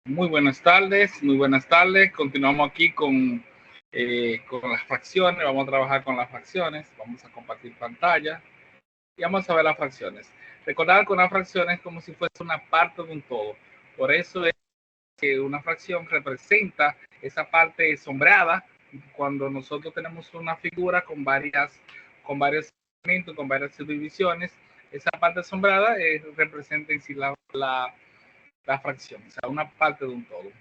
Muy buenas tardes, muy buenas tardes. Continuamos aquí con las fracciones. Vamos a trabajar con las fracciones. Vamos a compartir pantalla y vamos a ver las fracciones. Recordar que una fracción es como si fuese una parte de un todo. Por eso es que una fracción representa esa parte sombreada cuando nosotros tenemos una figura con varios segmentos, con varias subdivisiones. Esa parte sombreada representa en sí la fracción, o sea, una parte de un todo.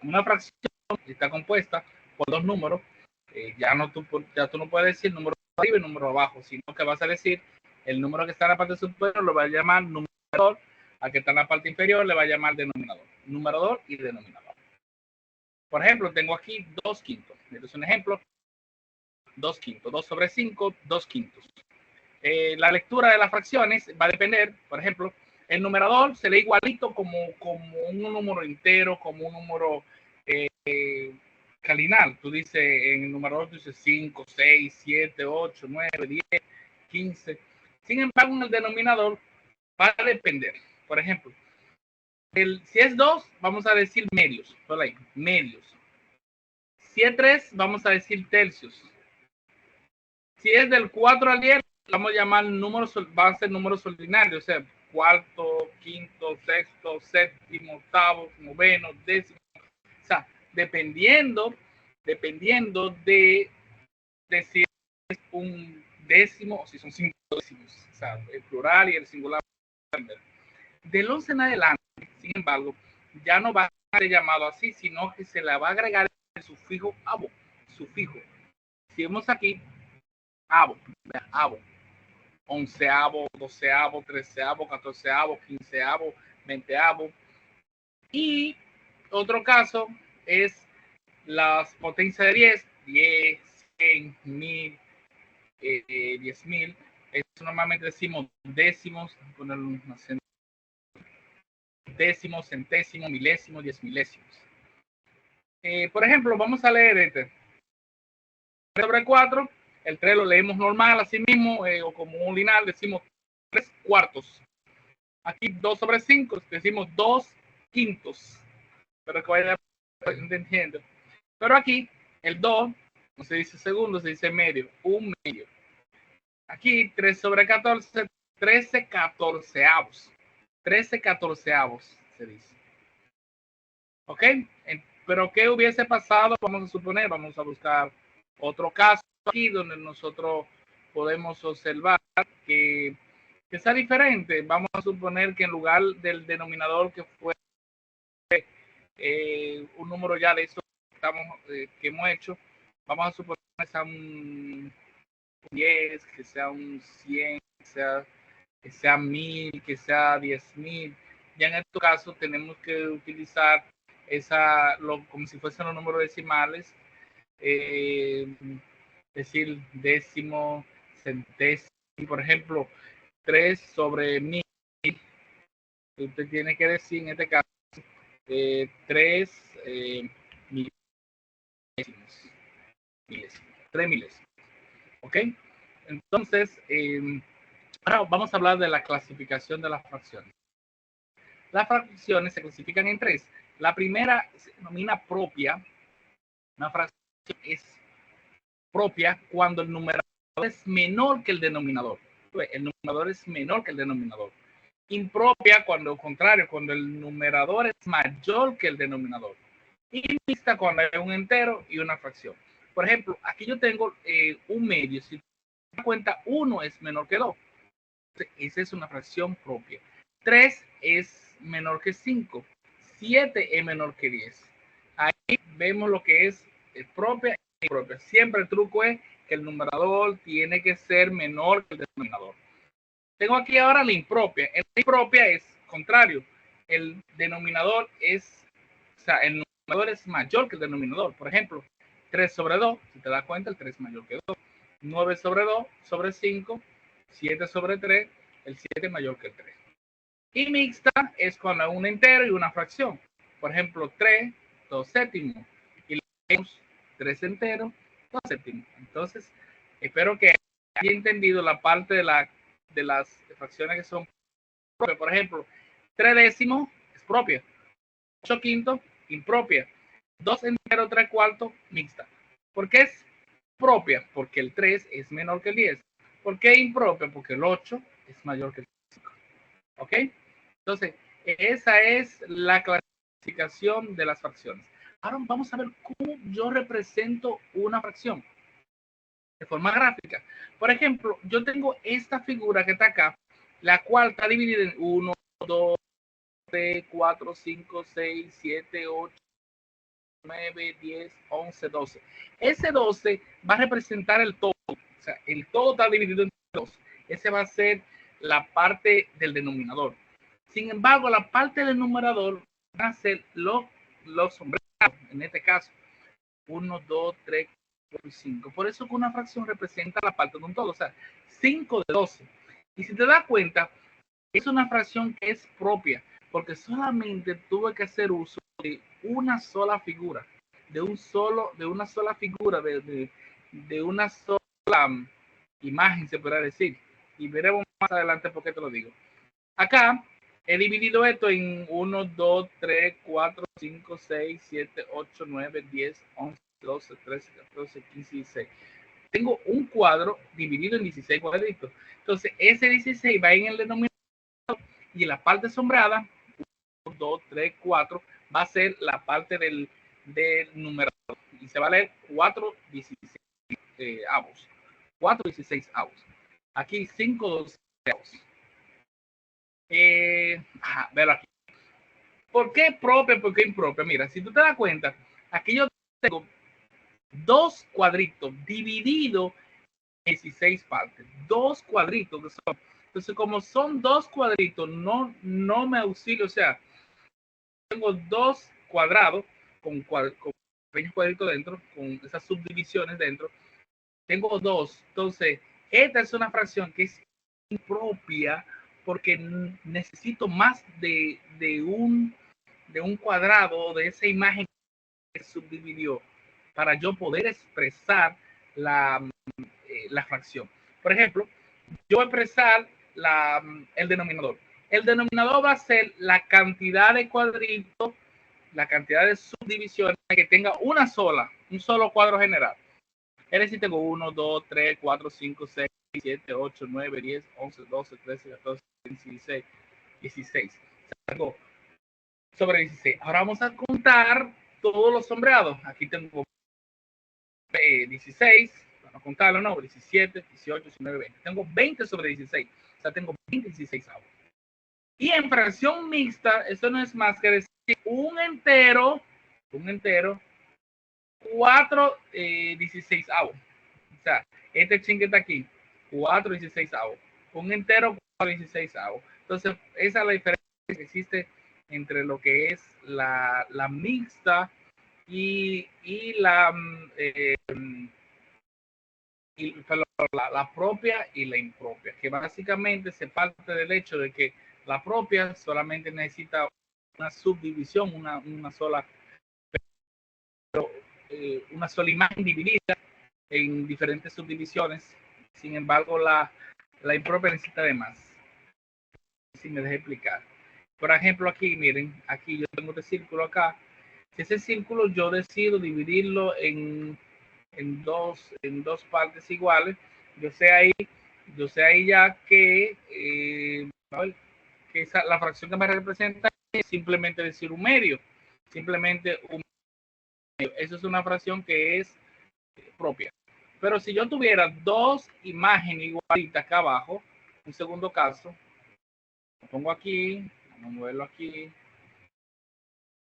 Una fracción está compuesta por dos números. Ya tú no puedes decir número arriba y número abajo, sino que vas a decir el número que está en la parte superior lo va a llamar numerador, al que está en la parte inferior le va a llamar denominador. Numerador y denominador. Por ejemplo, tengo aquí 2 quintos. Este es un ejemplo. 2 quintos. 2 sobre 5, 2 quintos. La lectura de las fracciones va a depender, por ejemplo, el numerador se lee igualito como un número entero, como un número cardinal. Tú dices, en el numerador tú dices 5, 6, 7, 8, 9, 10, 15. Sin embargo, en el denominador va a depender. Por ejemplo, si es 2, vamos a decir medios. Por ahí, medios. Si es 3, vamos a decir tercios. Si es del 4 al 10, vamos a llamar números, van a ser números ordinarios, o sea, cuarto, quinto, sexto, séptimo, octavo, noveno, décimo. O sea, dependiendo de si es un décimo o si son 5 décimos, o sea, el plural y el singular. Del 11 en adelante, sin embargo, ya no va a ser llamado así, sino que se le va a agregar el sufijo abo, sufijo. Si vemos aquí, abo, abo, onceavo, doceavo, treceavo, catorceavo, quinceavo, veinteavo. Y otro caso es las potencias de 10, 10, 100, 1000, 10.000. Eso normalmente decimos décimos, décimos, centésimos, milésimos, 10 milésimos. Por ejemplo, vamos a leer este. 3 sobre 4, el 3 lo leemos normal, así mismo, o como un lineal, decimos 3 cuartos. Aquí 2 sobre 5, decimos 2 quintos. Pero que vaya entendiendo. Pero aquí, el 2 no se dice segundo, se dice medio, un medio. Aquí 3 sobre 14, 13 catorceavos. 13 catorceavos se dice. ¿Ok? Pero ¿qué hubiese pasado? Vamos a suponer, vamos a buscar otro caso aquí donde nosotros podemos observar que sea diferente. Vamos a suponer que en lugar del denominador que fue un número ya de eso que hemos hecho, vamos a suponer que sea un 10, que sea un 100, que sea 1000, que sea 10.000. Ya en este caso tenemos que utilizar como si fuesen los números decimales, decir décimo, centésimo, por ejemplo, 3 sobre 1000. Usted tiene que decir en este caso 3 milésimos, 3 milésimos. ¿Ok? Entonces, ahora vamos a hablar de la clasificación de las fracciones. Las fracciones se clasifican en tres. La primera se denomina propia. Una fracción es propia cuando el numerador es menor que el denominador. El numerador es menor que el denominador. Impropia cuando al contrario, cuando el numerador es mayor que el denominador. Y mixta cuando hay un entero y una fracción. Por ejemplo, aquí yo tengo un medio. Si te das cuenta, 1 es menor que 2. Esa es una fracción propia. 3 es menor que 5. 7 es menor que 10. Ahí vemos lo que es propia y impropia. Siempre el truco es que el numerador tiene que ser menor que el denominador. Tengo aquí ahora la impropia. La impropia es contrario. El denominador o sea, el numerador es mayor que el denominador. Por ejemplo, 3 sobre 2, si te das cuenta, el 3 es mayor que 2. 9 sobre 2 sobre 5, 7 sobre 3, el 7 es mayor que el 3. Y mixta es cuando hay un entero y una fracción. Por ejemplo, 3, 2 séptimos. Y leemos 3 enteros, 2 séptimos. Entonces, espero que haya entendido la parte de las fracciones que son propias. Por ejemplo, 3 décimos es propia. 8 quintos, impropia. 2 enteros, 3 cuartos, mixta. ¿Por qué es propia? Porque el 3 es menor que el 10. ¿Por qué impropia? Porque el 8 es mayor que el 5. ¿Ok? Entonces, esa es la clasificación de las fracciones. Ahora vamos a ver cómo yo represento una fracción de forma gráfica. Por ejemplo, yo tengo esta figura que está acá, la cual está dividida en 1, 2, 3, 4, 5, 6, 7, 8, 9, 10, 11, 12. Ese 12 va a representar el todo. O sea, el todo está dividido en 2. Ese va a ser la parte del denominador. Sin embargo, la parte del numerador van a ser los sombreados, en este caso. 1, 2, 3, 4 y 5. Por eso que una fracción representa la parte de un todo. O sea, 5 de 12. Y si te das cuenta, es una fracción que es propia, porque solamente tuve que hacer uso de una sola figura, de una sola figura, de una sola imagen, se podrá decir. Y veremos más adelante por qué te lo digo. Acá he dividido esto en 1, 2, 3, 4, 5, 6, 7, 8, 9, 10, 11, 12, 13, 14, 15 y 16. Tengo un cuadro dividido en 16 cuadritos. Entonces, ese 16 va en el denominador y en la parte sombreada, 1, 2, 3, 4, va a ser la parte del numerador. Y se va a leer 4, 16 avos. 4, 16 avos. Aquí 5, 12 avos. Verlo aquí. ¿Por qué propia? ¿Por qué impropia? Mira, si tú te das cuenta, aquí yo tengo dos cuadritos divididos en 16 partes. Dos cuadritos que son. Entonces, como son dos cuadritos, no me auxilio. O sea, tengo dos cuadrados con pequeños cuadritos dentro, con esas subdivisiones dentro. Tengo dos. Entonces, esta es una fracción que es impropia porque necesito más de un cuadrado, de esa imagen que subdividió, para yo poder expresar la fracción. Por ejemplo, yo voy a expresar el denominador. El denominador va a ser la cantidad de cuadritos, la cantidad de subdivisiones que tenga un solo cuadro general. Es decir, tengo 1, 2, 3, 4, 5, 6, 7, 8, 9, 10, 11, 12, 13, 14, 15, 16, 16. Tengo sobre 16. Ahora vamos a contar todos los sombreados. Aquí tengo 16, para contarlo, no, 17, 18, 19, 20. Tengo 20 sobre 16. O sea, tengo 20, 16 avos. Y en fracción mixta, eso no es más que decir un entero, 4 16 avos. O sea, este chingue está aquí, 4 16 avos. Un entero, 4 16 avos. Entonces, esa es la diferencia que existe entre lo que es la mixta y la propia y la impropia, que básicamente se parte del hecho de que la propia solamente necesita una subdivisión, una sola imagen dividida en diferentes subdivisiones. Sin embargo, la impropia necesita de más. Si me dejo explicar. Por ejemplo, aquí, miren, aquí yo tengo este círculo acá. Si ese círculo yo decido dividirlo en dos partes iguales, yo sé ahí ya que, la fracción que me representa es simplemente decir un medio. Simplemente un medio. Eso es una fracción que es propia. Pero si yo tuviera dos imágenes igualitas acá abajo, un segundo caso, lo pongo aquí, vamos a moverlo aquí,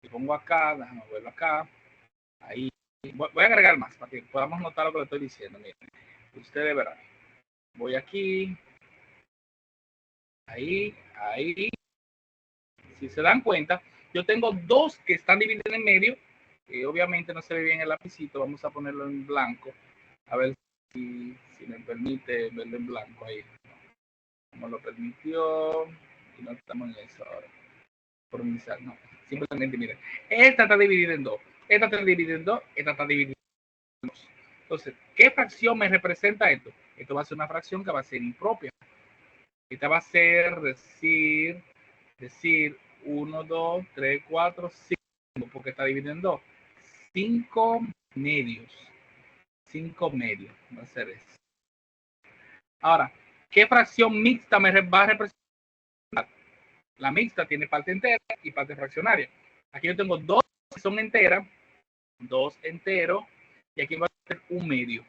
lo pongo acá, déjame moverlo acá, ahí. Voy a agregar más para que podamos notar lo que le estoy diciendo. Miren, ustedes verán. Voy aquí, ahí. Si se dan cuenta, yo tengo dos que están divididos en medio. Obviamente no se ve bien el lapicito, vamos a ponerlo en blanco. A ver si me permite verlo en blanco ahí. Como lo permitió, y no estamos en eso ahora. Por iniciar, no. Simplemente miren, esta está dividida en dos, esta está dividida en dos, esta está dividida en dos. Entonces, ¿qué fracción me representa esto? Esto va a ser una fracción que va a ser impropia. Esta va a ser decir 1, 2, 3, 4, 5. porque está dividido en 2. 5 medios. 5 medios va a ser eso. Ahora, ¿qué fracción mixta me va a representar? La mixta tiene parte entera y parte fraccionaria. Aquí yo tengo 2 que son enteras, 2 enteros, y aquí va a ser 1 medio.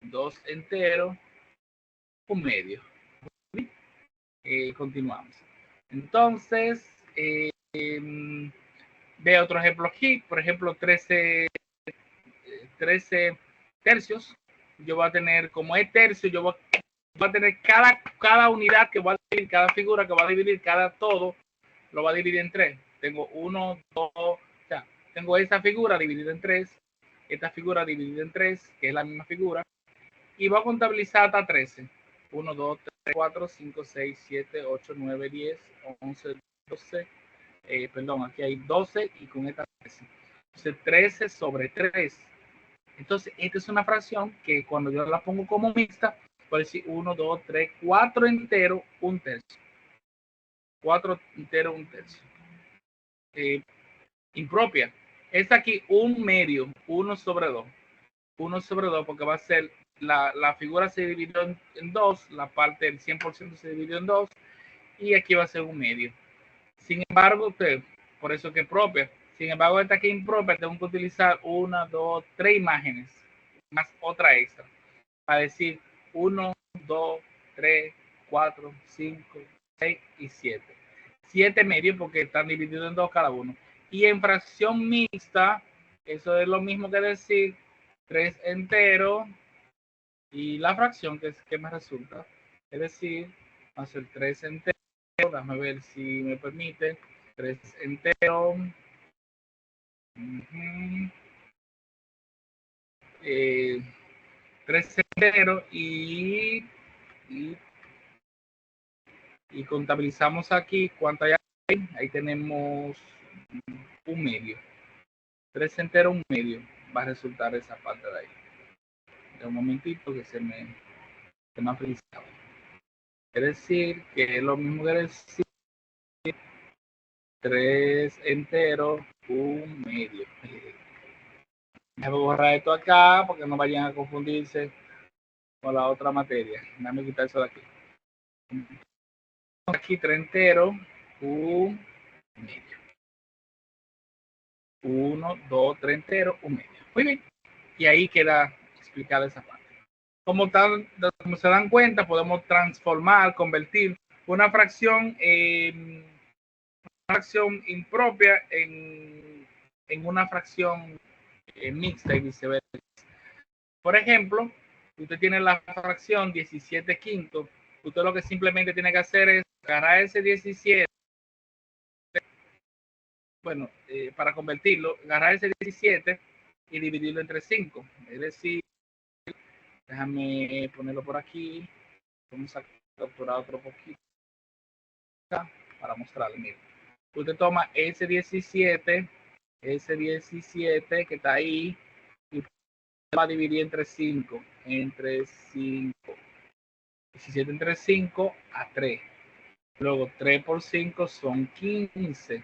2 enteros, 1 medio. Continuamos. Entonces, ve otro ejemplo aquí. Por ejemplo, 13 tercios. Yo voy a tener, como es tercio, yo voy a tener cada unidad que va a dividir, cada figura que va a dividir, cada todo, lo va a dividir en 3. Tengo 1, 2, o sea, tengo esta figura dividida en 3, esta figura dividida en 3, que es la misma figura, y voy a contabilizar hasta 13. 1, 2, 3, 4, 5, 6, 7, 8, 9, 10, 11, 12, perdón, aquí hay 12 y con esta 13. Entonces 13 sobre 3. Entonces, esta es una fracción que cuando yo la pongo como mixta, puedo decir 1, 2, 3, 4 entero, 1 tercio. 4 entero, 1 tercio. Impropia. Esta aquí, 1 medio, 1 sobre 2. 1 sobre 2, porque va a ser, la figura se dividió en 2, la parte del 100% se dividió en 2, y aquí va a ser 1 medio. Sin embargo, por eso que es propia. Sin embargo, esta aquí impropia, tengo que utilizar 1, 2, 3 imágenes, más otra extra, para decir 1, 2, 3, 4, 5, 6 y 7. 7 medios porque están divididos en 2 cada uno. Y en fracción mixta, eso es lo mismo que decir 3 enteros y la fracción que me resulta. Es decir, va a ser 3 enteros. Déjame ver si me permite. 3 enteros. 3 enteros y contabilizamos aquí cuánto hay. Ahí tenemos 1 medio. 3 enteros, 1 medio. Va a resultar esa parte de ahí. De un momentito que se me ha frisado. Es decir, que es lo mismo que decir 3 enteros, 1 medio. Déjame borrar esto acá porque no vayan a confundirse con la otra materia. Déjame quitar eso de aquí. Aquí 3 enteros, 1 medio. 1, 2, 3 enteros, 1 medio. Muy bien. Y ahí queda explicada esa parte. Como se dan cuenta, podemos transformar, convertir una fracción impropia en una fracción mixta y viceversa. Por ejemplo, usted tiene la fracción 17 quintos. Usted lo que simplemente tiene que hacer es agarrar ese 17, bueno, para convertirlo, agarrar ese 17 y dividirlo entre 5. Es decir, déjame ponerlo por aquí. Vamos a capturar otro poquito para mostrarle. Mira, usted toma ese 17 que está ahí y va a dividir entre 5. Entre 5. 17 entre 5 a 3. Luego 3 por 5 son 15.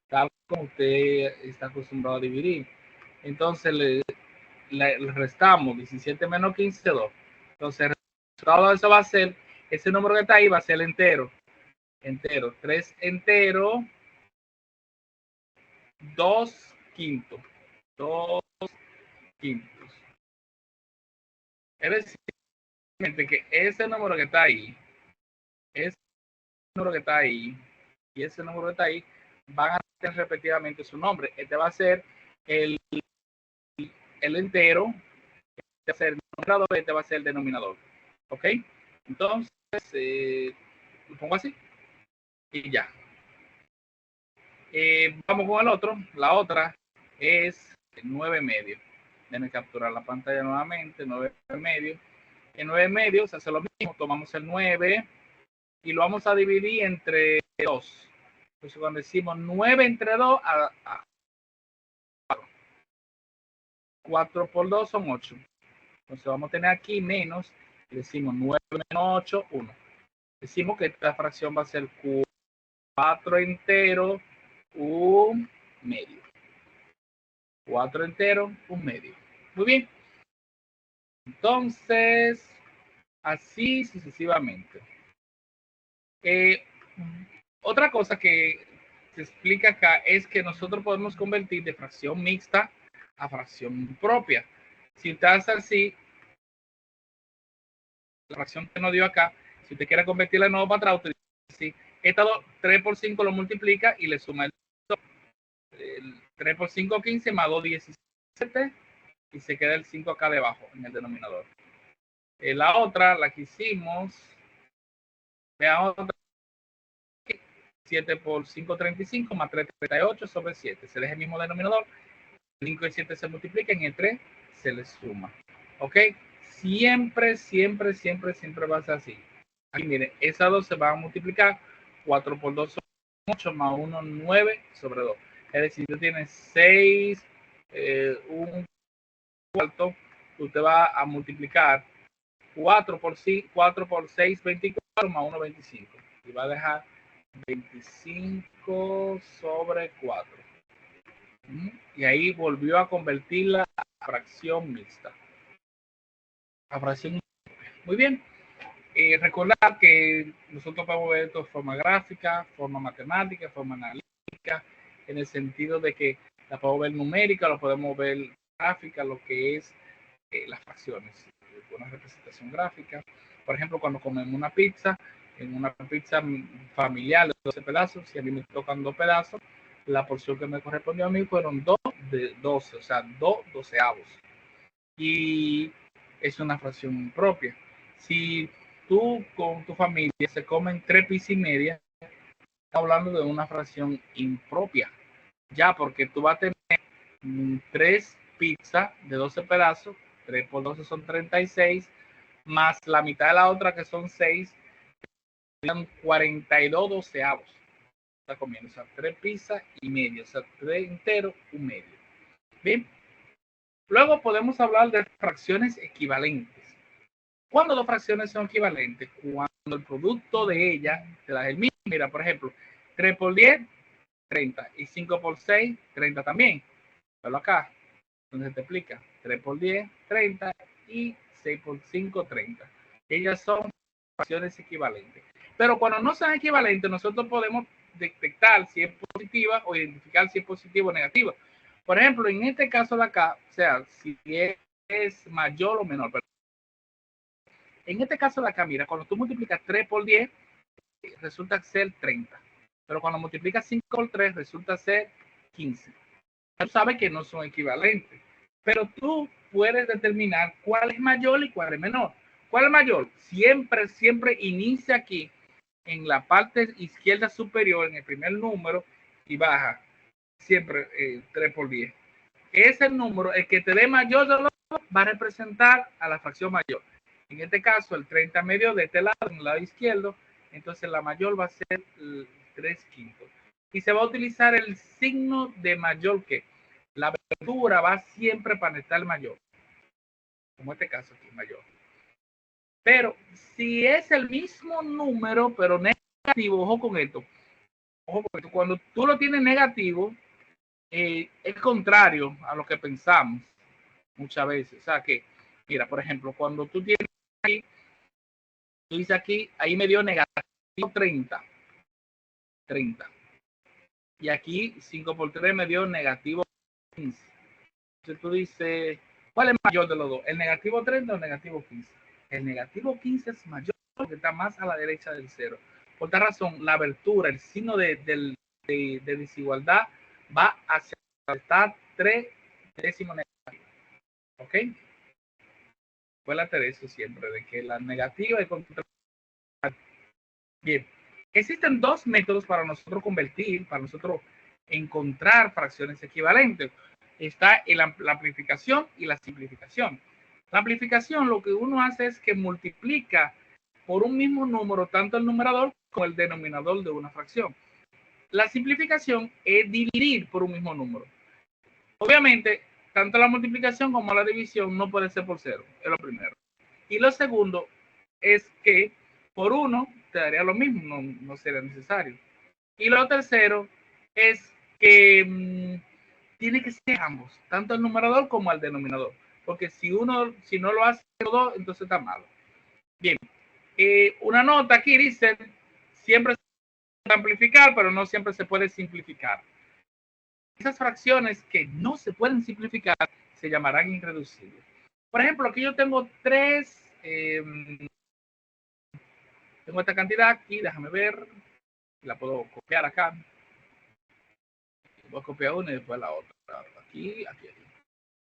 Tal como usted está acostumbrado a dividir. Entonces le restamos 17 menos 15, 2. Entonces el resultado de eso va a ser, ese número que está ahí va a ser el entero. 3 enteros, 2 quintos. 2 quintos. Es decir, que ese número que está ahí, ese número que está ahí y ese número que está ahí van a tener repetidamente su nombre. Este va a ser el entero, este va a ser el numerador, este va a ser el denominador. ¿Ok? Entonces, lo pongo así y ya. Vamos con el otro. La otra es 9 medios. Déjenme capturar la pantalla nuevamente. 9 medios. En 9 medios se hace lo mismo. Tomamos el 9 y lo vamos a dividir entre 2. Entonces, cuando decimos 9 entre 2, 4 por 2 son 8. Entonces, vamos a tener aquí menos. Y decimos 9 menos 8, 1. Decimos que esta fracción va a ser 4 enteros 1 medio. 4 entero, 1 medio. Muy bien. Entonces, así sucesivamente. Otra cosa que se explica acá es que nosotros podemos convertir de fracción mixta a fracción propia. Si usted hace así, la fracción que nos dio acá, si usted quiere convertirla de nuevo para atrás, usted dice así, esta 3 por 5 lo multiplica y le suma el 3 por 5, 15, más 2, 17, y se queda el 5 acá debajo, en el denominador. La otra, la que hicimos, veamos, 7 por 5, 35, más 3, 38 sobre 7. Se deja el mismo denominador. 5 y 7 se multiplican y el 3 se les suma. ¿Ok? Siempre, siempre, siempre, siempre va a ser así. Aquí miren, esas dos se van a multiplicar. 4 por 2 son 8, más 1, 9 sobre 2. Es decir, tú tienes 6, un cuarto, usted va a multiplicar 4 por 6, 24, más 1, 25. Y va a dejar 25 sobre 4. Y ahí volvió a convertirla a fracción mixta. A fracción mixta. Muy bien. Recordar que nosotros podemos ver esto de forma gráfica, forma matemática, forma analítica, en el sentido de que la podemos ver numérica, lo podemos ver gráfica, lo que es las fracciones, una representación gráfica. Por ejemplo, cuando comemos una pizza, en una pizza familiar de 12 pedazos, si a mí me tocan 2 pedazos, la porción que me correspondió a mí fueron 2 de 12, o sea, 2 doceavos. Y es una fracción propia. Si tú con tu familia se comen 3 pizzas y media, estamos hablando de una fracción impropia. Ya, porque tú vas a tener 3 pizzas de 12 pedazos, 3 por 12 son 36, más la mitad de la otra que son 6, serían 42 doceavos. Está comiendo, o sea, 3 pizzas y medio, o sea, 3 enteros, 1 medio. Bien. Luego podemos hablar de fracciones equivalentes. ¿Cuándo dos fracciones son equivalentes? Cuando el producto de ellas te da el mismo. Mira, por ejemplo, 3 por 10, 30. Y 5 por 6, 30 también. Pero acá, donde se te explica. 3 por 10, 30. Y 6 por 5, 30. Ellas son fracciones equivalentes. Pero cuando no son equivalentes, nosotros podemos detectar si es positiva o identificar si es positiva o negativa. Por ejemplo, en este caso de acá, o sea, si es mayor o menor. En este caso de acá, mira, cuando tú multiplicas 3 por 10, resulta ser 30. Pero cuando multiplicas 5 por 3, resulta ser 15. Tú sabes que no son equivalentes. Pero tú puedes determinar cuál es mayor y cuál es menor. ¿Cuál es mayor? Siempre, siempre inicia aquí en la parte izquierda superior, en el primer número, y baja siempre 3 por 10. Ese número, el que te dé mayor de los dos, va a representar a la fracción mayor. En este caso, el 30 medio de este lado, en el lado izquierdo, entonces la mayor va a ser 3 quintos. Y se va a utilizar el signo de mayor que. La abertura va siempre para estar mayor. Como este caso aquí, mayor. Pero si es el mismo número, pero negativo, ojo con esto. Ojo con esto. Cuando tú lo tienes negativo, es contrario a lo que pensamos muchas veces. O sea que, mira, por ejemplo, cuando tú tienes aquí, tú dices aquí, ahí me dio negativo 30. 30. Y aquí 5 por 3 me dio negativo 15. Entonces tú dices, ¿cuál es mayor de los dos? ¿El negativo 30 o el negativo 15? El negativo 15 es mayor porque está más a la derecha del cero. Por esta razón, la abertura, el signo de desigualdad va hacia estar 3 décimos negativos. ¿Ok? Acuérdate de eso siempre, de que la negativa es contra. Bien, existen dos métodos para nosotros convertir, para nosotros encontrar fracciones equivalentes. Está la amplificación y la simplificación. La amplificación lo que uno hace es que multiplica por un mismo número tanto el numerador como el denominador de una fracción. La simplificación es dividir por un mismo número. Obviamente, tanto la multiplicación como la división no puede ser por cero, es lo primero. Y lo segundo es que por 1 te daría lo mismo, no sería necesario. Y lo tercero es que tiene que ser ambos, tanto el numerador como el denominador, porque si no lo hace todo, entonces está malo. Bien, una nota aquí dice, siempre se puede amplificar, pero no siempre se puede simplificar. Esas fracciones que no se pueden simplificar se llamarán irreducibles. Por ejemplo, aquí yo tengo tengo esta cantidad aquí, déjame ver, la puedo copiar acá. Voy a copiar una y después la otra. Aquí.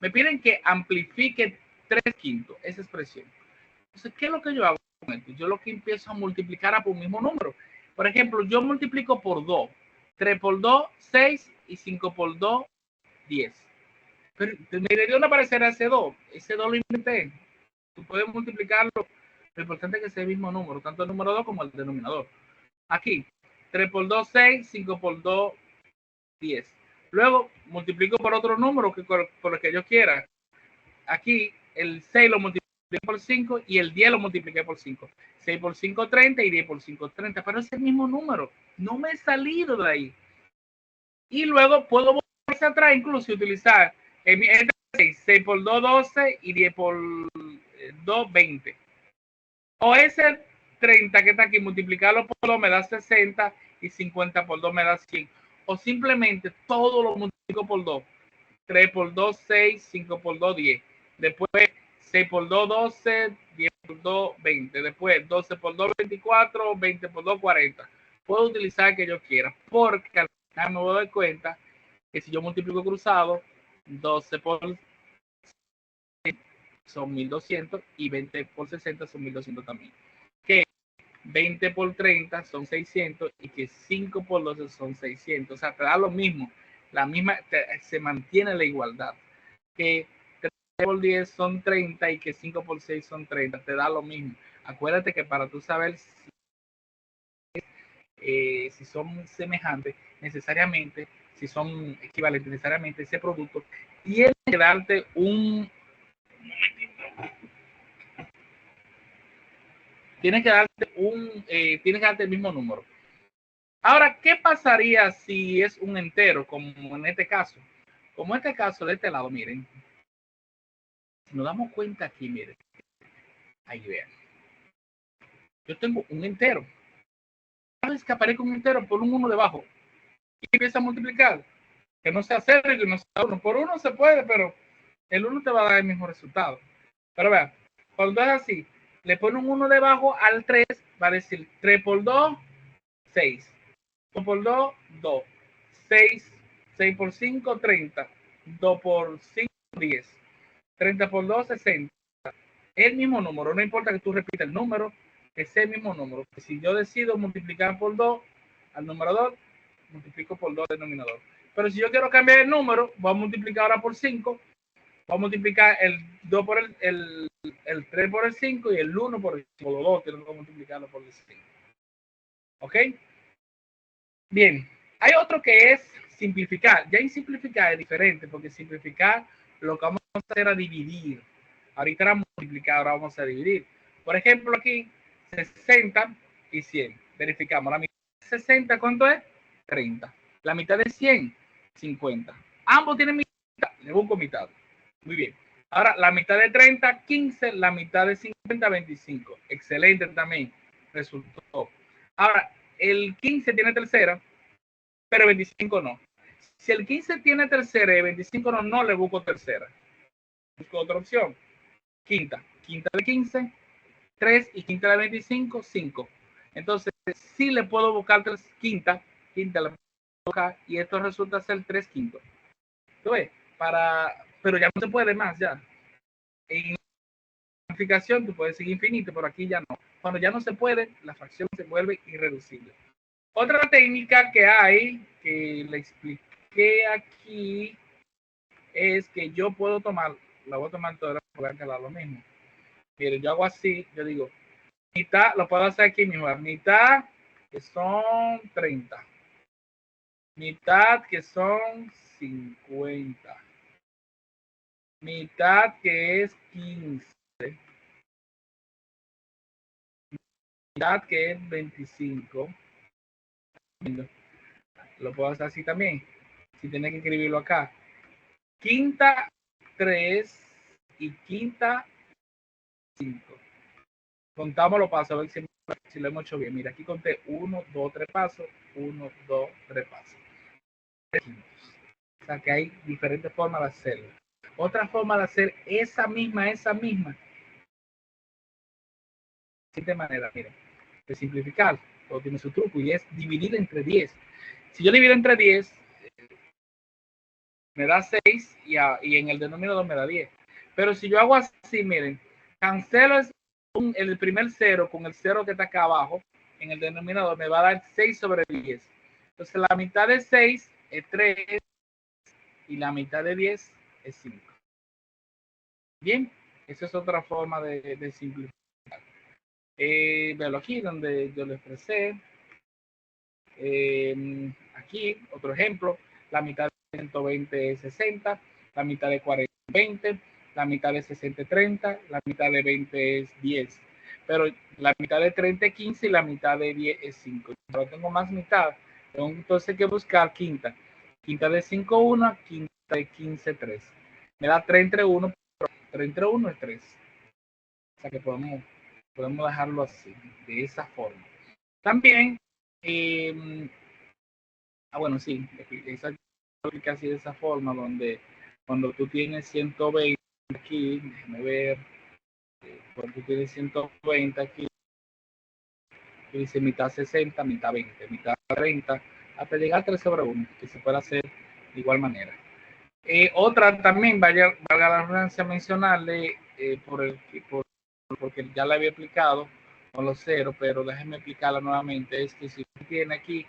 Me piden que amplifique 3/5 esa expresión. Entonces, ¿qué es lo que yo hago con esto? Yo lo que empiezo a multiplicar por un mismo número. Por ejemplo, yo multiplico por 2. 3 por 2, 6 y 5 por 2, 10. Pero me debería aparecer ese 2. Ese 2 lo inventé. Tú puedes multiplicarlo. Lo importante es que sea el mismo número, tanto el número 2 como el denominador. Aquí, 3 por 2, 6, 5 por 2, 10. Luego multiplico por otro número por el que yo quiera. Aquí el 6 lo multipliqué por 5 y el 10 lo multipliqué por 5. 6 por 5, 30 y 10 por 5, 30. Pero es el mismo número. No me he salido de ahí. Y luego puedo volver atrás, incluso utilizar 6 por 2, 12 y 10 por 2, 20. O ese 30 que está aquí, multiplicarlo por 2 me da 60 y 50 por 2 me da 100. O simplemente todo lo multiplico por 2. 3 por 2, 6, 5 por 2, 10. Después 6 por 2, 12, 10 por 2, 20. Después 12 por 2, 24, 20 por 2, 40. Puedo utilizar el que yo quiera, porque al final me voy a dar cuenta que si yo multiplico cruzado, 12 por son 1200 y 20 por 60 son 1200 también. Que 20 por 30 son 600 y que 5 por 12 son 600. O sea, te da lo mismo. Se mantiene la igualdad. Que 3 por 10 son 30 y que 5 por 6 son 30. Te da lo mismo. Acuérdate que para tú saber si son semejantes, necesariamente, si son equivalentes, necesariamente ese producto tiene que darte tiene que darte el mismo número. Ahora, ¿qué pasaría si es un entero, como en este caso? Como en este caso, de este lado, miren, si nos damos cuenta aquí, miren, ahí vean, yo tengo un entero. Cada vez que aparezca un entero, pon un 1 debajo y empieza a multiplicar. Que no sea 0 y que no sea 1. Por 1 se puede, pero el 1 te va a dar el mismo resultado. Pero vean, cuando es así, le pone un 1 debajo al 3, va a decir 3 por 2, 6. 2 por 2, 2. 6, 6 por 5, 30. 2 por 5, 10. 30 por 2, 60. El mismo número, no importa que tú repitas el número, es el mismo número. Si yo decido multiplicar por 2 al numerador, multiplico por 2 al denominador. Pero si yo quiero cambiar el número, voy a multiplicar ahora por 5. Voy a multiplicar el 2 por el 3 por el 5 y el 1 por el 5. Los dos tengo que multiplicarlo por el 5. ¿Ok? Bien. Hay otro que es simplificar. Ya en simplificar es diferente, porque simplificar lo que vamos a hacer es dividir. Ahorita era multiplicar, ahora vamos a dividir. Por ejemplo, aquí 60 y 100. Verificamos. La mitad de 60, ¿cuánto es? 30. La mitad de 100, 50. Ambos tienen mitad. Le busco mitad. Muy bien. Ahora, la mitad de 30, 15. La mitad de 50, 25. Excelente también. Resultó. Ahora, el 15 tiene tercera, pero 25 no. Si el 15 tiene tercera y 25 no, no le busco tercera. Busco otra opción. Quinta. Quinta de 15, 3 y quinta de 25, 5. Entonces, sí le puedo buscar 3 quinta, quinta la buscar, y esto resulta ser 3 quintos. Entonces, pero ya no se puede más, ya. En simplificación tú puedes seguir infinito, pero aquí ya no. Cuando ya no se puede, la fracción se vuelve irreducible. Otra técnica que hay, que le expliqué aquí, es que yo puedo tomar, la voy a tomar toda, voy a quedar lo mismo. Mire, yo hago así, yo digo, mitad, lo puedo hacer aquí mismo, mitad que son 30, mitad que son 50, mitad que es 15, mitad que es 25, lo puedo hacer así también. si tiene que escribirlo acá. Quinta 3 y quinta 5. Contamos los pasos, a ver si lo hemos hecho bien. Mira, aquí conté 1, 2, 3 pasos, 1, 2, 3 pasos. O sea que hay diferentes formas de hacerlo. Otra forma de hacer esa misma, de siguiente manera, miren, de simplificar, todo tiene su truco y es dividir entre 10. Si yo divido entre 10, me da 6 y en el denominador me da 10. Pero si yo hago así, miren, cancelo el primer 0 con el 0 que está acá abajo, en el denominador me va a dar 6 sobre 10. Entonces la mitad de 6 es 3 y la mitad de 10 es 5. Bien, esa es otra forma de simplificar. Velo aquí donde yo lo expresé. Aquí, otro ejemplo, la mitad de 120 es 60, la mitad de 40 es 20, la mitad de 60 es 30, la mitad de 20 es 10. Pero la mitad de 30 es 15 y la mitad de 10 es 5. Ahora tengo más mitad, tengo entonces que buscar quinta. Quinta de 5, 1, quinta de 15, 3. Me da 3 entre 1, pero 3 entre 1 es 3. O sea que podemos dejarlo así, de esa forma. También, bueno, sí, esa así de esa forma, donde cuando tú tienes 120 aquí, déjame ver, cuando tú tienes 120 aquí, tú dices mitad 60, mitad 20, mitad 30, hasta llegar a 3 sobre 1, que se puede hacer de igual manera. Otra también, valga la redundancia mencionarle, porque ya la había explicado con los ceros, pero déjenme explicarla nuevamente, es que si usted tiene aquí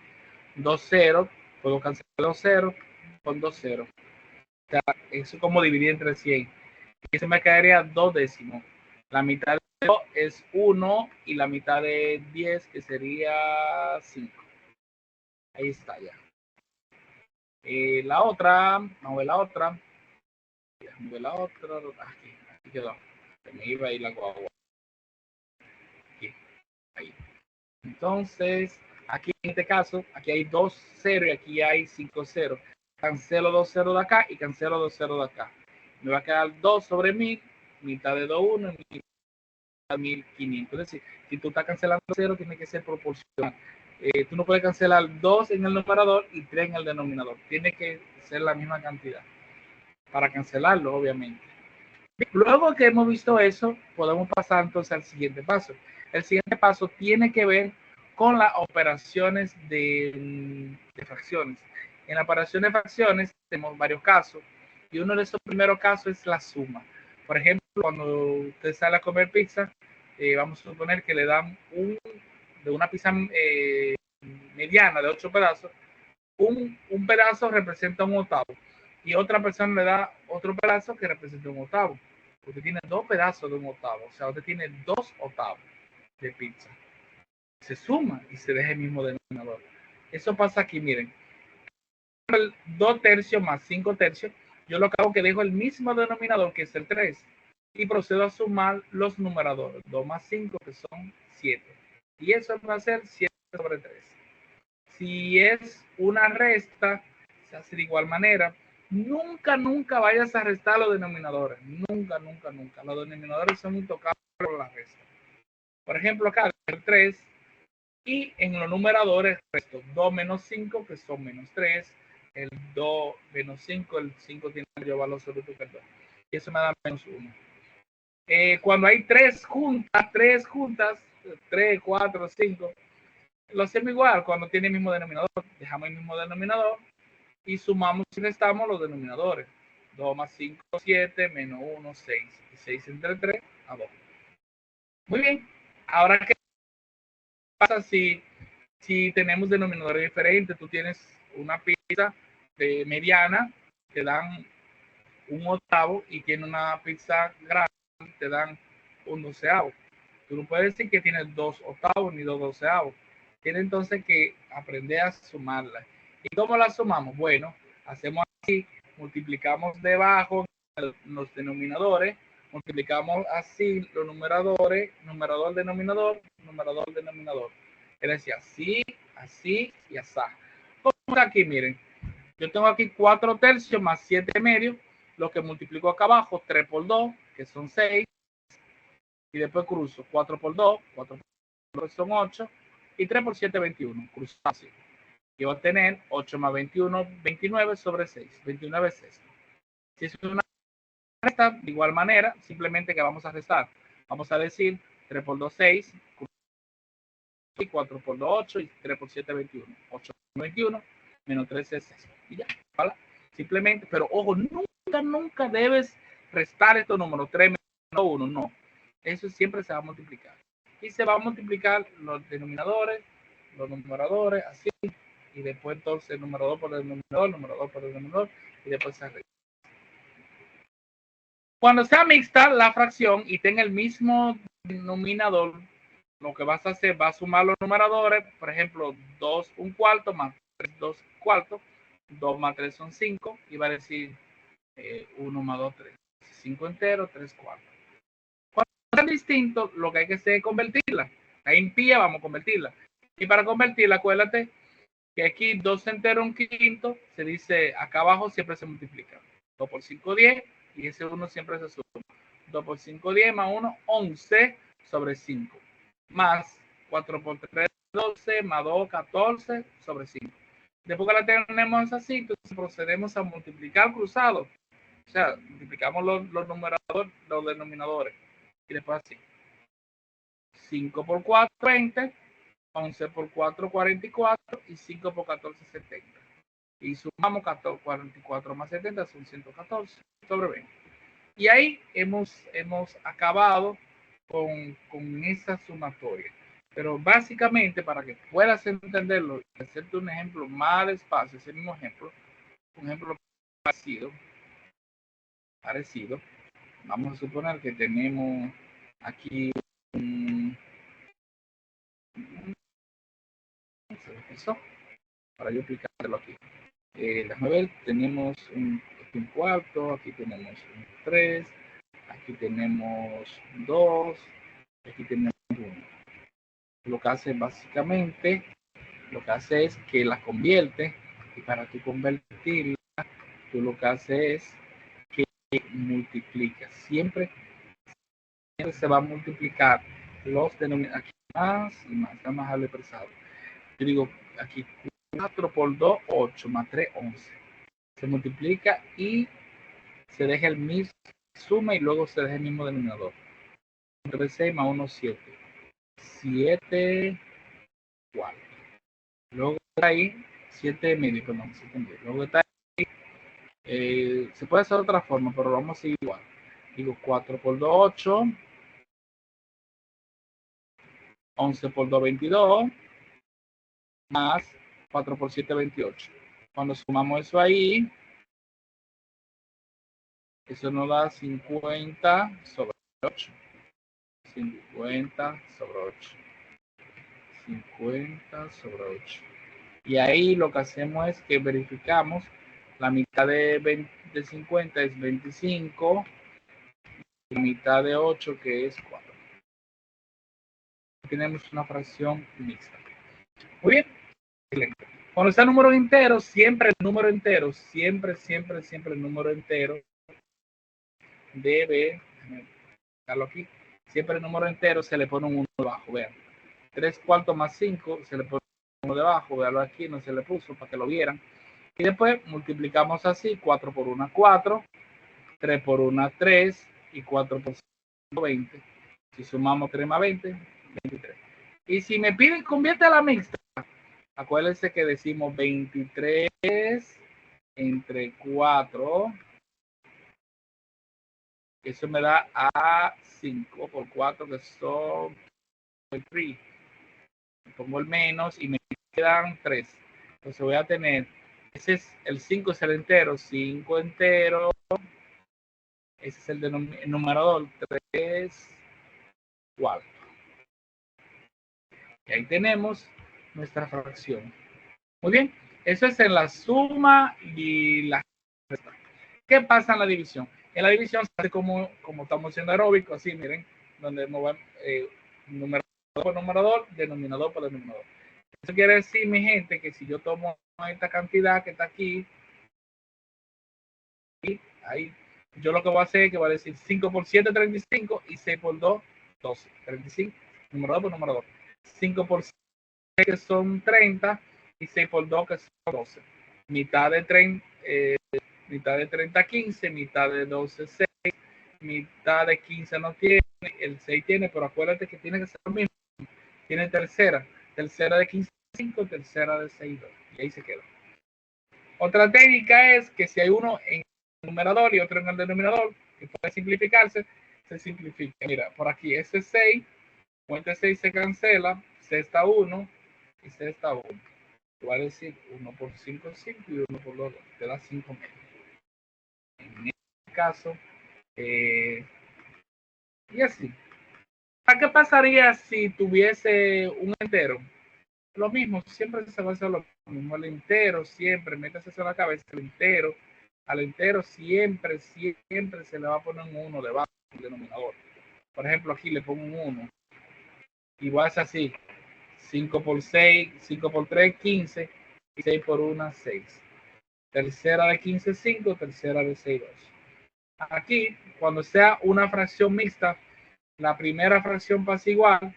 2 ceros, puedo cancelar los ceros con 2 ceros. O sea, eso es como dividir entre 100. Y se me caería 2 décimos. La mitad de 2 es 1 y la mitad de 10, que sería 5. Ahí está ya. La otra, vamos a ver la otra. Vamos a ver la otra. Aquí quedó. Se me iba a ir la guagua. Aquí, ahí. Entonces, aquí en este caso, aquí hay 2 ceros y aquí hay 5 ceros. Cancelo 2 ceros de acá y cancelo 2 ceros de acá. Me va a quedar 2 sobre 1000, mitad de 2, 1, mitad de 1500. Es decir, si tú estás cancelando 0, tiene que ser proporcional. Tú no puedes cancelar 2 en el numerador y 3 en el denominador. Tiene que ser la misma cantidad para cancelarlo, obviamente. Luego que hemos visto eso, podemos pasar entonces al siguiente paso. El siguiente paso tiene que ver con las operaciones de fracciones. En la operación de fracciones tenemos varios casos y uno de esos primeros casos es la suma. Por ejemplo, cuando usted sale a comer pizza, vamos a suponer que le dan de una pizza mediana de 8 pedazos, un pedazo representa un octavo y otra persona le da otro pedazo que representa un octavo. Usted tiene 2 pedazos de un octavo, o sea, usted tiene 2 octavos de pizza. Se suma y se deja el mismo denominador. Eso pasa aquí, miren. 2 tercios más 5 tercios, yo lo que hago es que dejo el mismo denominador, que es el 3, y procedo a sumar los numeradores. 2 más 5, que son 7. Y eso va a ser 7 sobre 3. Si es una resta, se hace de igual manera. Nunca vayas a restar los denominadores. Nunca. Los denominadores son intocables por la resta. Por ejemplo, acá el 3 y en los numeradores resto 2 menos 5, que son menos 3. El 2 menos 5, el 5 tiene que llevar los absoluto, perdón. Y eso me da menos 1. Cuando hay 3 juntas, 3, 4, 5, lo hacemos igual cuando tiene el mismo denominador. Dejamos el mismo denominador y sumamos y restamos los denominadores. 2 más 5, 7, menos 1, 6. Y 6 entre 3, a 2. Muy bien. Ahora, ¿qué pasa si tenemos denominadores diferentes? Tú tienes una pizza mediana, te dan un octavo, y tiene una pizza grande, te dan un doceavo. Tú no puedes decir que tienes 2 octavos ni 2 doceavos. Tienes entonces que aprender a sumarla. ¿Y cómo la sumamos? Bueno, hacemos así, multiplicamos debajo los denominadores, multiplicamos así los numeradores, numerador, denominador, numerador, denominador. Es decir, así y así. Como aquí, miren, Yo tengo aquí 4 tercios más 7 medios, lo que multiplico acá abajo, 3 por 2, que son 6, y después cruzo 4 por 2, 4 por 2 son 8, y 3 por 7, 21, cruzo así. Y voy a tener 8 más 21, 29 sobre 6, 29 es esto. Si es una resta, de igual manera, simplemente que vamos a restar. Vamos a decir 3 por 2, 6, y 4 por 2, 8, y 3 por 7, 21. 8, 21, menos 13 es 6. Y ya, ¿vale? Simplemente, pero ojo, nunca debes restar estos números, 3 menos 1, no. Eso siempre se va a multiplicar. Y se va a multiplicar los denominadores, los numeradores, así, y después entonces el número 2 por el denominador, número 2 por el denominador, y después se arregla. Cuando sea mixta la fracción y tenga el mismo denominador, lo que vas a hacer, vas a sumar los numeradores, por ejemplo, 2 un cuarto más 3 2 cuartos, 2 más 3 son 5, y va a decir 1 más 2, 3. 5 enteros, 3 cuartos. Cuando sea distinto, lo que hay que hacer es convertirla. Ahí en pie vamos a convertirla. Y para convertirla, acuérdate que aquí 2 enteros, un quinto, se dice, acá abajo siempre se multiplica. 2 por 5, 10, y ese 1 siempre se suma. 2 por 5, 10, más 1, 11 sobre 5. Más 4 por 3, 12, más 2, 14 sobre 5. Después que la tenemos así, entonces procedemos a multiplicar cruzado. O sea, multiplicamos los numeradores, los denominadores. Y después así. 5 por 4, 20. 11 por 4, 44. Y 5 por 14, 70. Y sumamos 14, 44 más 70 son 114 sobre 20. Y ahí hemos acabado con esa sumatoria. Pero básicamente, para que puedas entenderlo y hacerte un ejemplo más despacio, ese mismo ejemplo, un ejemplo parecido, vamos a suponer que tenemos aquí eso, para yo explicarlo aquí. Déjame ver, tenemos un cuarto, aquí tenemos un 3, aquí tenemos 2, aquí tenemos 1. Lo que hace básicamente, lo que hace es que la convierte, y para tú convertirla, tú lo que haces es que multiplica. Siempre se va a multiplicar los denominadores, aquí más y más, vamos a darle pesado. Yo digo, aquí 4 por 2, 8, más 3, 11. Se multiplica y se deja el mismo, suma y luego se deja el mismo denominador. 6 más 1, 7. 7 cuartos. Luego está ahí 7 medio, perdón, 7 medio. Luego está ahí, se puede hacer de otra forma, pero vamos a seguir igual. Digo 4 por 2, 8. 11 por 2, 22. Más 4 por 7, 28. Cuando sumamos eso ahí, eso nos da 50 sobre 8. 50 sobre 8. 50 sobre 8. Y ahí lo que hacemos es que verificamos la mitad de 50 es 25, la mitad de 8 que es 4. Tenemos una fracción mixta. Muy bien. Excelente. Cuando está número entero, siempre el número entero, siempre el número entero debe, déjame aquí, siempre el número entero se le pone un 1 debajo, vean. 3 cuartos más 5 se le pone un 1 debajo, veanlo aquí, no se le puso para que lo vieran. Y después multiplicamos así, 4 por 1, 4, 3 por 1, 3, y 4 por 5, 20. Si sumamos 3 más 20, 23. Y si me piden, convierte a la mixta. Acuérdense que decimos 23 entre 4. Eso me da a 5 por 4, que son 3. Pongo el menos y me quedan 3. Entonces voy a tener, ese es el 5, es el entero, 5 entero. Ese es el numerador, 3 cuartos. Y ahí tenemos nuestra fracción. Muy bien, eso es en la suma y la resta. ¿Qué pasa en la división? En la división se hace como estamos haciendo aeróbico, así, miren, donde movemos numerador por numerador, denominador por denominador. Eso quiere decir, mi gente, que si yo tomo esta cantidad que está aquí, Ahí yo lo que voy a hacer es que voy a decir 5 por 7, 35 y 6 por 2, 12. 35, número 2 por número 2. 5 por 6 que son 30 y 6 por 2 que son 12. Mitad de 30, mitad de 30, 15, mitad de 12, 6, mitad de 15 no tiene, el 6 tiene, pero acuérdate que tiene que ser lo mismo. Tiene tercera de 15, 5, tercera de 6, 2. Y ahí se queda. Otra técnica es que si hay uno en el numerador y otro en el denominador, que puede simplificarse, se simplifica. Mira, por aquí ese 6, con este 6 se cancela, C está 1 y C está 1. Te va a decir 1 por 5, 5 y 1 por 2, 2. Te da 5 menos. En este caso, y así. ¿Qué pasaría si tuviese un entero? Lo mismo, siempre se va a hacer lo mismo, el entero, siempre, métase eso en la cabeza, el entero, al entero siempre, siempre se le va a poner un 1 debajo del denominador. Por ejemplo, aquí le pongo un 1, y va a ser así, 5 por 6, 5 por 3, 15, y 6 por 1, 6. Tercera de 15, 5, tercera de 6, 2. Aquí, cuando sea una fracción mixta, la primera fracción pasa igual,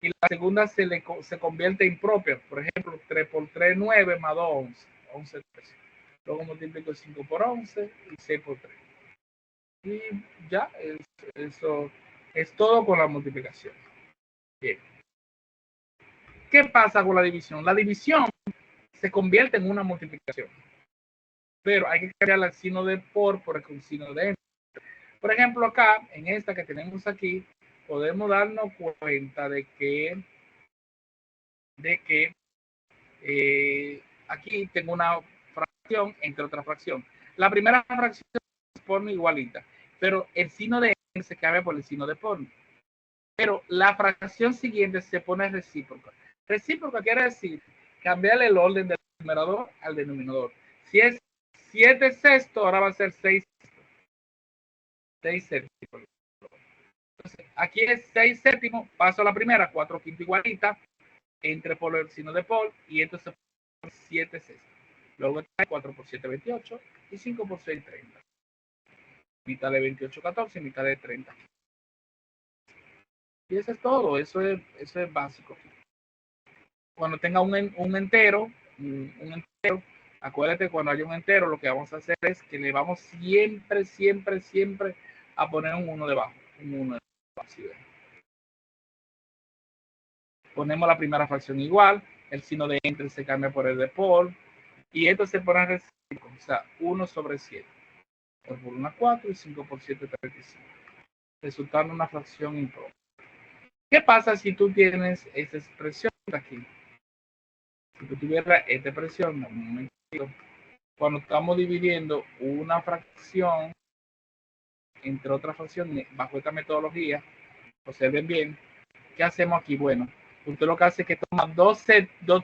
y la segunda se convierte en propia. Por ejemplo, 3 por 3, 9, más 2, 11. 11, 3. Luego multiplico 5 por 11 y 6 por 3. Y ya, eso es todo con la multiplicación. Bien. ¿Qué pasa con la división? La división se convierte en una multiplicación, pero hay que cambiar el signo de por el signo de entre. Por ejemplo, acá, en esta que tenemos aquí, podemos darnos cuenta de que aquí tengo una fracción entre otra fracción. La primera fracción se pone igualita, pero el signo de entre se cambia por el signo de por. Pero la fracción siguiente se pone recíproca. Recíproca quiere decir cambiar el orden del numerador al denominador. Si es 7 sexto, ahora va a ser 6 sexto. 6 séptimo. Entonces, aquí es 6 séptimo, paso a la primera, 4 quinto igualita, entre por el signo de por, y entonces 7 sexto. Luego está 4 por 7, 28, y 5 por 6, 30. Mitad de 28, 14, mitad de 30. Y eso es todo, eso es básico. Cuando tenga un entero, acuérdate, cuando haya un entero, lo que vamos a hacer es que le vamos siempre, siempre, siempre a poner un 1 debajo. Un 1 debajo. Así ven. Ponemos la primera fracción igual, el signo de entre se cambia por el de por, y esto se pone recíproco, o sea, 1 sobre 7. 4 por 1, 4 y 5 por 7, 35. Resultando una fracción impropia. ¿Qué pasa si tú tienes esta expresión de aquí? Si tú tuvieras esta expresión, un momentito, cuando estamos dividiendo una fracción entre otra fracción bajo esta metodología, observen bien, ¿qué hacemos aquí? Bueno, usted lo que hace es que toma 2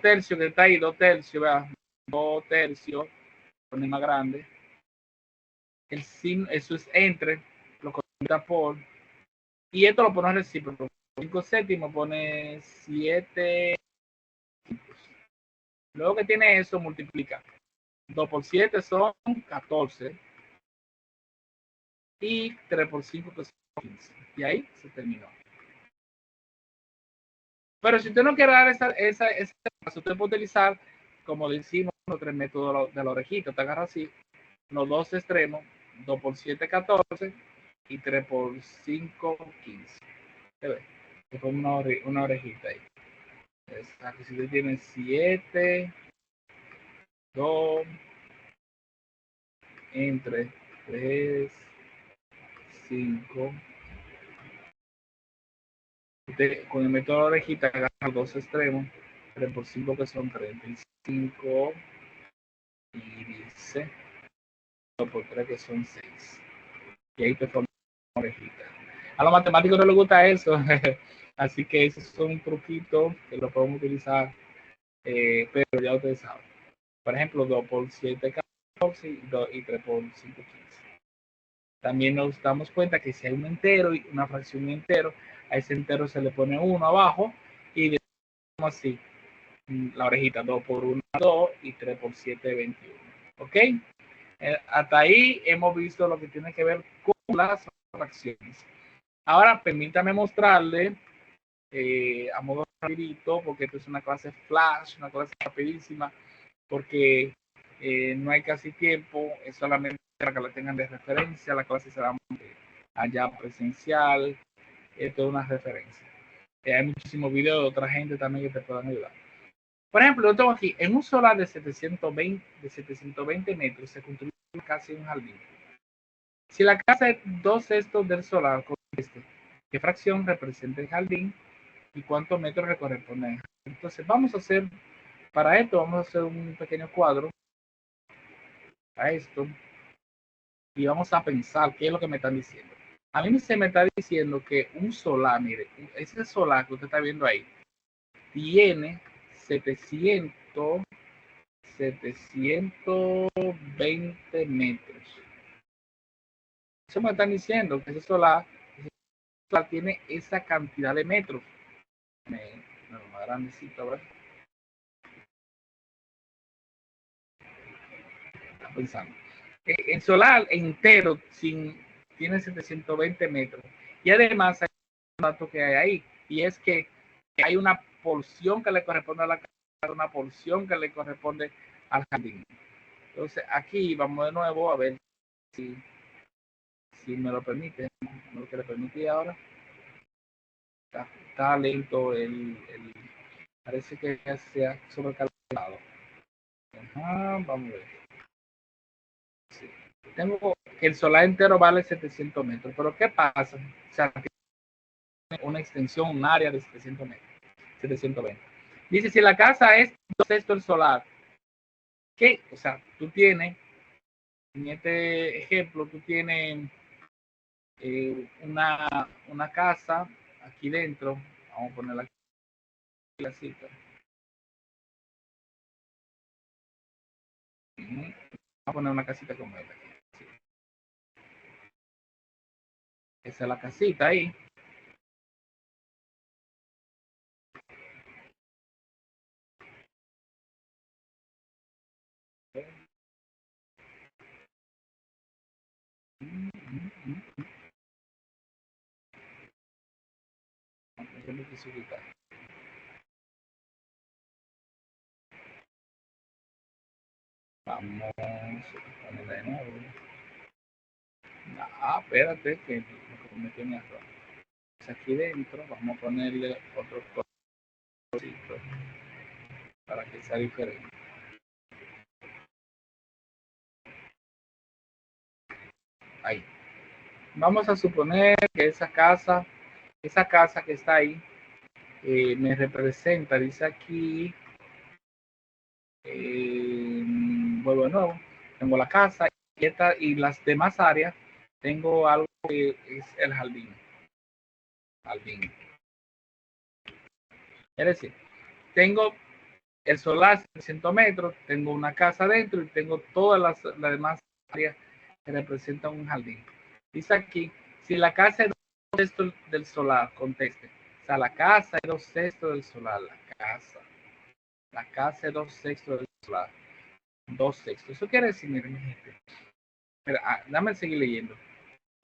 tercios que está ahí, 2 tercios, ¿verdad? 2 tercios, pone más grande. El signo, eso es entre, lo convierte por, y esto lo pone recíproco. 5 séptimos pone 7. Luego que tiene eso, multiplica. 2 por 7 son 14. Y 3 por 5 que son 15. Y ahí se terminó. Pero si usted no quiere dar ese paso, usted puede utilizar, como decimos, los 3 métodos de la orejita. Te agarra así, los dos extremos, 2 por 7, 14 y 3 por 5, 15. ¿Se ve? Se pone una orejita ahí. Aquí si usted tiene 7, 2, entre 3, 5. Usted, con el método de orejita agarra los dos extremos, 3 por 5 que son 35 y dice 2 por 3 que son 6. Y ahí te forma una orejita. A los matemáticos no les gusta eso, así que esos son un truquito que lo podemos utilizar, pero ya ustedes saben. Por ejemplo, 2 por 7, 14 y 3 por 5, 15. También nos damos cuenta que si hay un entero y una fracción entero, a ese entero se le pone 1 abajo y decimos así, la orejita 2 por 1, 2 y 3 por 7, 21. ¿Ok? Hasta ahí hemos visto lo que tiene que ver con las fracciones. Ahora permítame mostrarle a modo rapidito, porque esto es una clase flash, una clase rapidísima, porque no hay casi tiempo, es solamente para que la tengan de referencia. La clase será allá presencial, esto es una referencia. Hay muchísimos videos de otra gente también que te puedan ayudar. Por ejemplo, yo tengo aquí, en un solar de 720 metros se construye casi un jardín. Si la casa es 2/6 del solar, ¿qué fracción representa el jardín y cuántos metros le corresponden? Entonces vamos a hacer, para esto vamos a hacer un pequeño cuadro a esto y vamos a pensar qué es lo que me están diciendo. A mí se me está diciendo que un solar, mire, ese solar que usted está viendo ahí, tiene 720 metros. Eso me están diciendo que ese solar tiene esa cantidad de metros. Más grandecito, ¿verdad? Está pensando. El solar entero tiene 720 metros. Y además hay un dato que hay ahí, y es que hay una porción que le corresponde a la casa, una porción que le corresponde al jardín. Entonces aquí vamos de nuevo a ver si me lo permite. ¿Me lo quiere permitir ahora? Está lento parece que se ha sobrecalentado. Vamos a ver. Sí. Tengo el solar entero vale 700 metros, pero ¿qué pasa? O sea, tiene una extensión, un área de 700 metros, 720. Dice, si la casa es 2/6 del solar, ¿qué? O sea, tú tienes, en este ejemplo, tú tienes una casa aquí dentro. Vamos a ponerla aquí la cita. Vamos a poner una casita como esta. Sí. Esa es la casita ahí. Vamos a poner de nuevo. Espérate, que me cometí un error. Aquí dentro vamos a ponerle otro cosito para que sea diferente. Ahí. Vamos a suponer que esa casa que está ahí, me representa, dice aquí, vuelvo de nuevo, tengo la casa y las demás áreas, tengo algo que es el jardín. Es decir, tengo el solar 700 metros, tengo una casa dentro y tengo todas las demás áreas que representan un jardín. Dice aquí, si la casa es 2/6 del solar, conteste. O sea, la casa es 2/6 del solar, la casa es 2/6 del solar, 2/6. Eso quiere decir, miren, mi gente. Mira, dame seguir leyendo.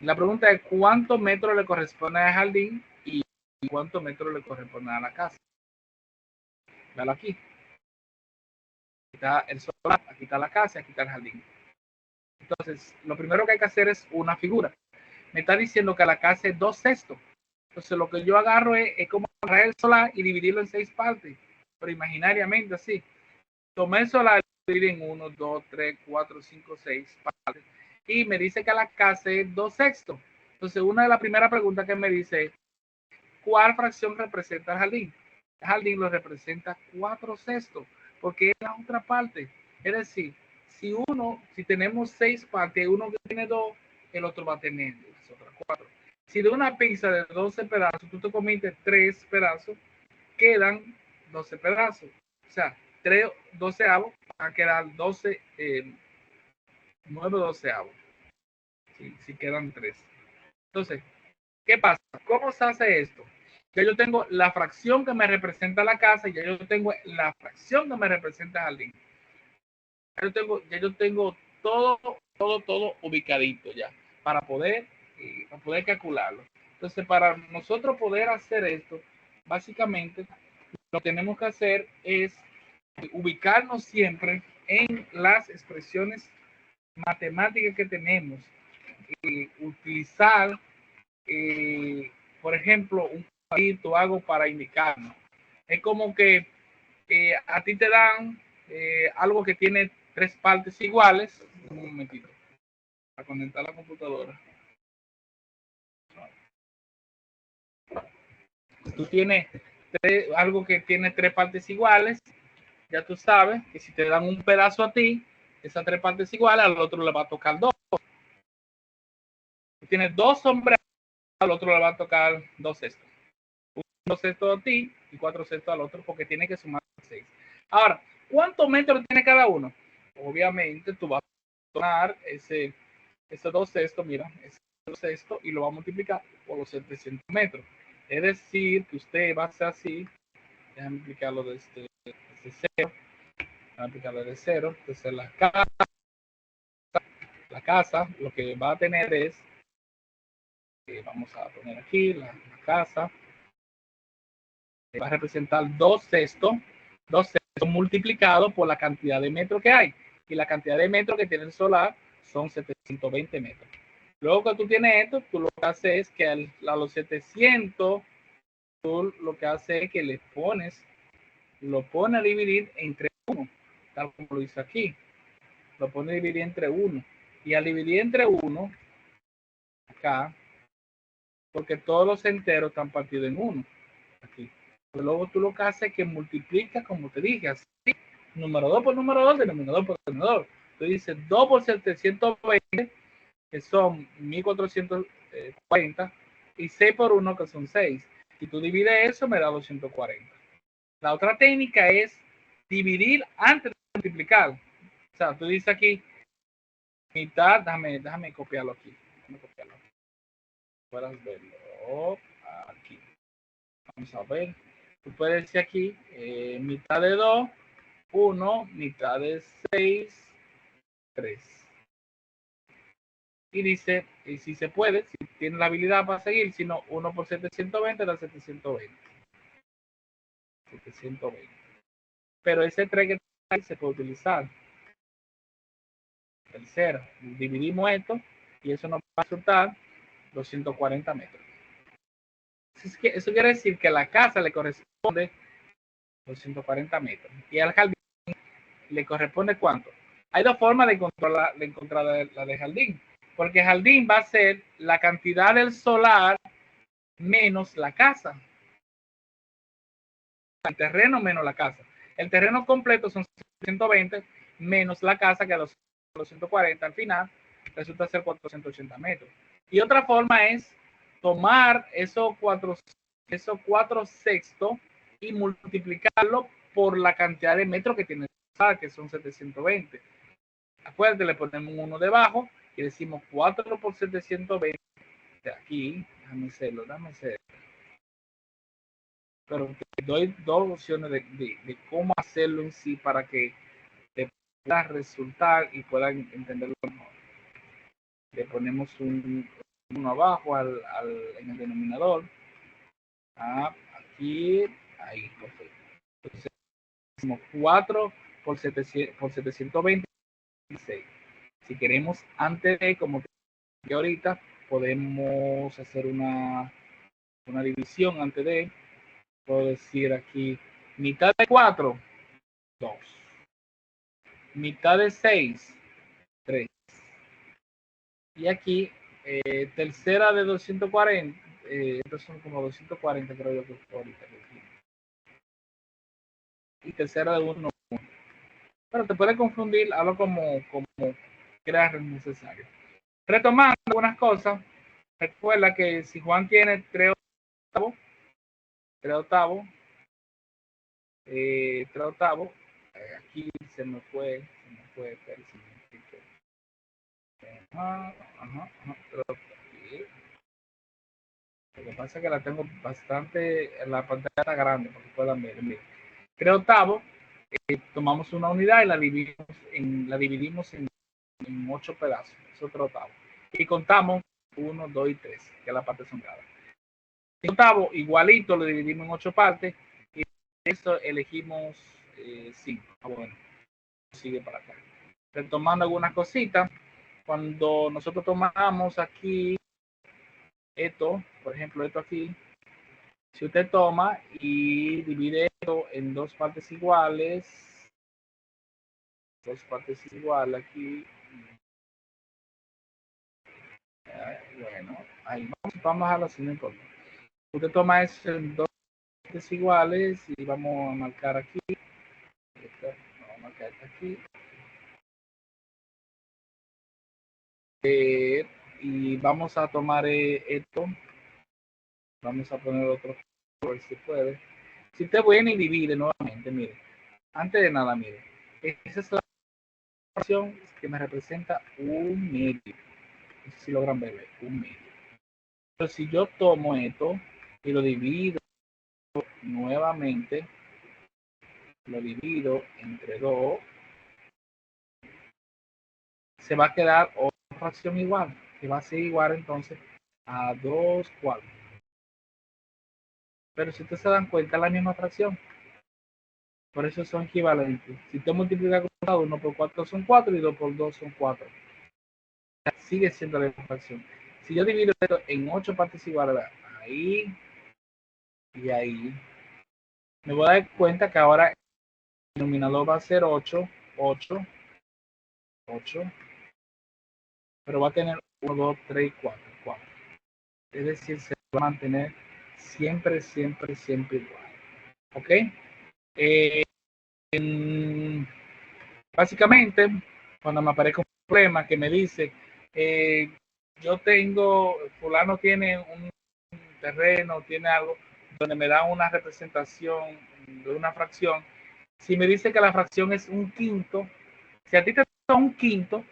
La pregunta es, ¿cuántos metros le corresponde al jardín y cuántos metros le corresponde a la casa? Véalo aquí. Aquí está el solar, aquí está la casa, aquí está el jardín. Entonces, lo primero que hay que hacer es una figura. Me está diciendo que la casa es 2/6. Entonces, lo que yo agarro es como agarrar el solar y dividirlo en 6 partes, pero imaginariamente así. Tomé el solar y dividí en 1, 2, 3, 4, 5, 6 partes. Y me dice que la casa es 2/6. Entonces, una de las primeras preguntas que me dice es, ¿cuál fracción representa el jardín? El jardín lo representa 4/6, porque es la otra parte. Es decir, si tenemos 6 partes, uno que tiene 2, el otro va a tener las otras 4. Si de una pizza de 12 pedazos, tú te comiste 3 pedazos, quedan 12 pedazos. O sea, 3 doceavos van a quedar 12, 9 doceavos. Si quedan 3. Entonces, ¿qué pasa? ¿Cómo se hace esto? Ya yo tengo la fracción que me representa la casa y ya yo tengo la fracción que me representa el jardín. Ya yo tengo todo todo ubicadito ya, para poder calcularlo. Entonces, para nosotros poder hacer esto, básicamente lo que tenemos que hacer es ubicarnos siempre en las expresiones matemáticas que tenemos, utilizar, por ejemplo, un cuadrito, algo para indicarnos. Es como que a ti te dan algo que tiene tres partes iguales. Un momentito, para conectar la computadora. Tú tienes algo que tiene tres partes iguales, ya tú sabes que si te dan un pedazo a ti, esas tres partes iguales, al otro le va a tocar dos. Tú tienes dos sombreros, al otro le va a tocar dos cestos. Uno cesto a ti y cuatro cestos al otro, porque tiene que sumar 6. Ahora, ¿cuántos metros tiene cada uno? Obviamente tú vas a tomar esos dos cestos, mira, ese cesto, y lo va a multiplicar por los 700 metros. Es decir, que usted va a hacer así. Déjame explicarlo desde cero. Déjame explicarlo de cero. Entonces la casa, lo que va a tener es, vamos a poner aquí la casa, va a representar dos cestos multiplicados por la cantidad de metros que hay. Y la cantidad de metros que tiene el solar son 720 metros. Luego que tú tienes esto, tú lo que haces es que a los 700, tú lo que haces es que le pones, lo pones a dividir entre 1, tal como lo hice aquí. Lo pones a dividir entre 1. Y al dividir entre 1, acá, porque todos los enteros están partidos en 1. Aquí. Pero luego tú lo que haces es que multiplicas, como te dije, así, número 2 por número 2, denominador por denominador. Tú dices 2 por 720, que son 1440, y 6 por 1, que son 6. Si tú divides eso, me da 240. La otra técnica es dividir antes de multiplicar. O sea, tú dices aquí, mitad, déjame copiarlo aquí. Déjame copiarlo aquí. Puedas verlo aquí. Vamos a ver. Tú puedes decir aquí, mitad de 2, 1, mitad de 6, 3. Y dice, y si se puede, si tiene la habilidad para seguir, si no, 1 por 720 da 720. 720. Pero ese 3 que se puede utilizar. Tercera, dividimos esto y eso nos va a resultar 240 metros. Eso quiere decir que a la casa le corresponde 240 metros y al jardín le corresponde ¿cuánto? Hay dos formas de encontrar la de jardín, porque jardín va a ser la cantidad del solar menos la casa. El terreno menos la casa. El terreno completo son 120 menos la casa, que a los 240 al final resulta ser 480 metros. Y otra forma es tomar esos cuatro sextos y multiplicarlo por la cantidad de metros que tiene, que son 720. Acuérdate, le ponemos un 1 debajo y decimos 4 por 720. De aquí, déjame hacerlo. Pero te doy dos opciones de cómo hacerlo en sí para que te pueda resultar y puedan entenderlo mejor. Le ponemos uno abajo en el denominador. Aquí, ahí, perfecto. Entonces, decimos 4 por 726. Si queremos antes de, como que ahorita, podemos hacer una división antes de, puedo decir aquí, mitad de 4, 2. Mitad de 6, 3. Y aquí, tercera de 240, estos son como 240, creo yo que fue ahorita. Y tercera de 1. Pero te puede confundir, algo como creas necesario. Retomando algunas cosas, recuerda que si Juan tiene 3 octavos, 3 octavos, 3 octavos, aquí se me fue, Lo que pasa es que la tengo bastante, la pantalla está grande, porque puedan ver. 3 octavos, tomamos una unidad y la dividimos en en 8 pedazos, es otro octavo. Y contamos 1, 2 y 3, que es la parte sonada. El octavo, igualito, lo dividimos en 8 partes y eso elegimos 5. Bueno, sigue para acá. Retomando algunas cositas, cuando nosotros tomamos aquí esto, por ejemplo, esto aquí, si usted toma y divide esto en 2 partes iguales, aquí, bueno, ahí vamos a la siguiente cosa. Usted toma eso en 2 partes iguales y vamos a marcar aquí, vamos a marcar aquí, y vamos a tomar esto, vamos a poner otro, a ver si puede. Si usted viene y divide nuevamente, mire, antes de nada, mire, esa es la fracción que me representa un medio. No sé si logran ver, un medio. Pero si yo tomo esto y lo divido nuevamente, lo divido entre 2, se va a quedar otra fracción igual, que va a ser igual entonces a 2 cuartos. Pero si ustedes se dan cuenta, es la misma fracción. Por eso son equivalentes. Si usted multiplica con 1 por 4 son 4 y 2 por 2 son 4. Sigue siendo la misma fracción. Si yo divido esto en 8 partes iguales, ahí y ahí, me voy a dar cuenta que ahora el denominador va a ser 8, 8, 8, pero va a tener 1, 2, 3, 4, 4. Es decir, se va a mantener siempre, siempre, siempre igual. ¿Ok? Eh, básicamente, cuando me aparezca un problema que me dice, yo tengo, fulano tiene un terreno, tiene algo donde me da una representación de una fracción, si me dice que la fracción es un quinto, si a ti te toca un quinto,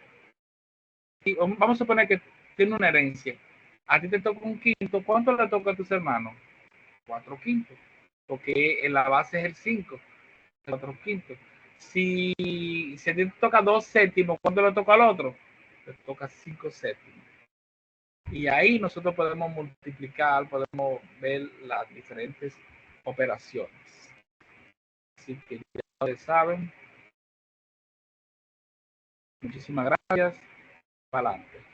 y vamos a suponer que tiene una herencia, a ti te toca un quinto, ¿cuánto le toca a tus hermanos? 4 quintos, porque en la base es el 5, 4 quintos. Si a ti te toca 2 séptimos, ¿cuánto le toca al otro? Le toca 5 séptimos. Y ahí nosotros podemos multiplicar, podemos ver las diferentes operaciones. Así que ya ustedes saben. Muchísimas gracias. Para adelante.